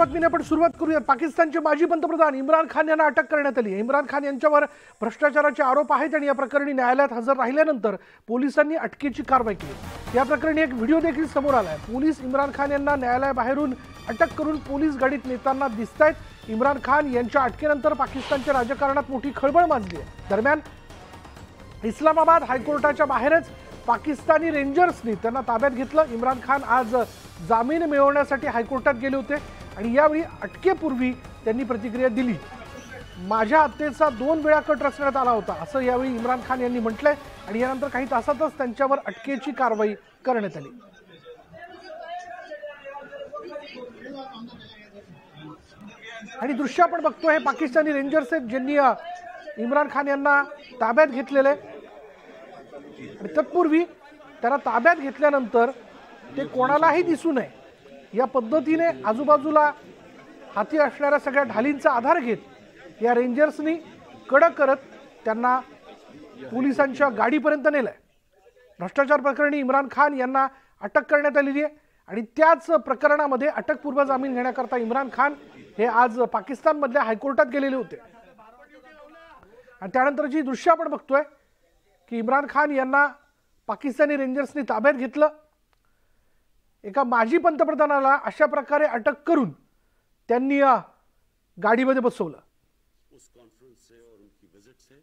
बातमीने आपण सुरुवात करूया। पाकिस्तानचे माजी पंतप्रधान इम्रान खान यांना अटक करण्यात आली आहे। इम्रान खान यांच्यावर भ्रष्टाचाराचे आरोप आहेत आणि या प्रकरणी न्यायालयात हजर राहिल्यानंतर पोलिसांनी अटकेची कारवाई केली। या प्रकरणी एक व्हिडिओ देखील समोर आलाय। पोलीस इम्रान खान यांना न्यायालयाबाहेरून अटक करून पोलीस गाडीत नेताना दिसतायत। इम्रान खान यांच्या अटकेनंतर पाकिस्तानच्या राजकारणात मोठी खळबळ माजली आहे। दरम्यान इस्लामाबाद हायकोर्टाच्या बाहेरच पाकिस्तानी रेंजर्सनी त्यांना ताब्यात घेतलं। इम्रान खान आज जामीन मिळवण्यासाठी हायकोर्टात गेले होते आणि यावेळी अटकेपूर्वी त्यांनी प्रतिक्रिया दिली। माझ्या हत्येचा 2 वेळा कट रचण्यात आला होता असं यावेळी इम्रान खान यांनी म्हटलंय आणि यानंतर काही तासातच त्यांच्यावर अटकेची कारवाई करण्यात आली। आणि दृश्य आपण बघतोय हे पाकिस्तानी रेंजर्स आहेत ज्यांनी इम्रान खान यांना ताब्यात घेतलेले आणि तत्पूर्वी त्यांना ताब्यात घेतल्यानंतर ते कोणालाही दिसू नये या पद्धतीने आजूबाजूला हाती असणाऱ्या सगळ्या ढालींचा आधार घेत या रेंजर्सनी कडक करत त्यांना पोलिसांच्या गाडीपर्यंत नेलंय। भ्रष्टाचार प्रकरणी इम्रान खान यांना अटक करण्यात आलेली आहे आणि त्याच प्रकरणामध्ये अटकपूर्व जामीन घेण्याकरता इम्रान खान हे आज पाकिस्तानमधल्या हायकोर्टात गेलेले होते। आणि त्यानंतर जी दृश्य आपण बघतोय की इम्रान खान यांना पाकिस्तानी रेंजर्सनी ताब्यात घेतलं। एका माजी पंतप्रधानाला अशा प्रकारे अटक करून त्यांनी गाडीमध्ये बसवलं। उस कॉन्फ्रेंस से और उनकी विजिट से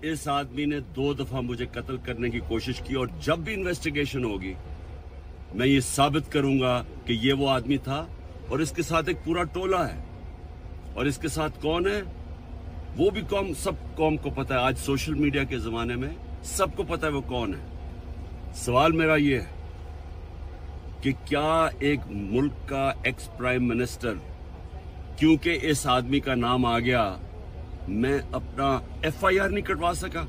इस आदमी ने 2 दफा मुझे कत्ल करने की कोशिश की और जब भी इन्वेस्टिगेशन होगी मैं ये साबित करूंगा कि ये वो आदमी था और इसके साथ एक पूरा टोला है। और इसके साथ कौन है वो भी सब कौम को पता है। आज सोशल मीडिया के जमाने में सबको पता है वो कौन है। सवाल मेरा ये है कि क्या एक मुल्क का एक्स प्राइम मिनिस्टर क्योंकि इस आदमी का नाम आ गया मैं अपना FIR नहीं कटवा सका?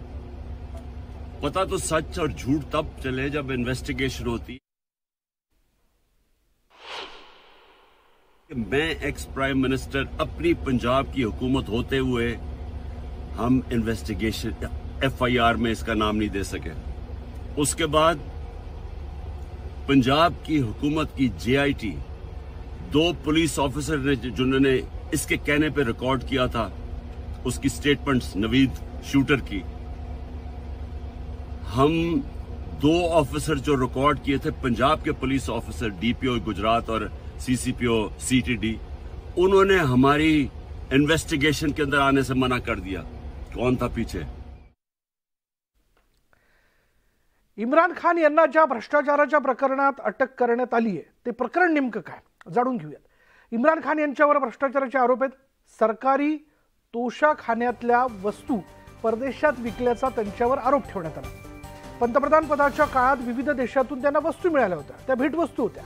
पता तो सच और झूठ तब चले जब इन्वेस्टिगेशन होती। मैं एक्स प्राइम मिनिस्टर अपनी पंजाब की हुकूमत होते हुए हम इन्वेस्टिगेशन FIR में इसका नाम नहीं दे सके। उसके बाद पंजाब की हुकूमत की JIT 2 पुलिस ऑफिसर ने जिन्होंने इसके कहने पे रिकॉर्ड किया था उसकी स्टेटमेंट्स नवीद शूटर की, हम 2 ऑफिसर जो रिकॉर्ड किए थे पंजाब के पुलिस ऑफिसर DPO गुजरात और CCPO CTD, उन्होंने हमारी इन्वेस्टिगेशन के अंदर आने से मना कर दिया। कौन था पीछे? इम्रान खान यांना ज्या भ्रष्टाचाराच्या प्रकरणात अटक करण्यात आली आहे ते प्रकरण नेमकं काय जाणून घेऊयात। इम्रान खान यांच्यावर भ्रष्टाचाराचे आरोप आहेत। सरकारी तोशाखान्यातल्या वस्तू परदेशात विकल्याचा त्यांच्यावर आरोप ठेवण्यात आला। पंतप्रधान पदाच्या काळात विविध देशातून त्यांना वस्तू मिळाल्या होत्या, त्या भेटवस्तू होत्या।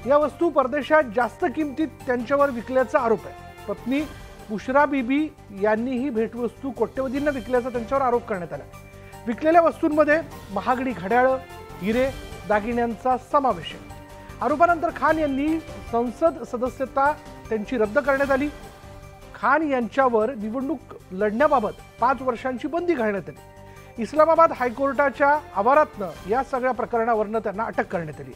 या वस्तू परदेशात जास्त किमतीत त्यांच्यावर विकल्याचा आरोप आहे। पत्नी बुशरा बीबी यांनीही भेटवस्तू कोट्यवधींना विकल्याचा त्यांच्यावर आरोप करण्यात आला। विकलेल्या वस्तूंमध्ये महागडी घड्याळं, हिरे, दागिन्यांचा समावेश आहे। आरोपानंतर खान यांनी संसद सदस्यता त्यांची रद्द करण्यात आली। खान यांच्यावर निवडणूक लढण्याबाबत 5 वर्षांची बंदी घालण्यात आली। इस्लामाबाद हायकोर्टाच्या आवारातनं या सगळ्या प्रकरणावरनं त्यांना अटक करण्यात आली।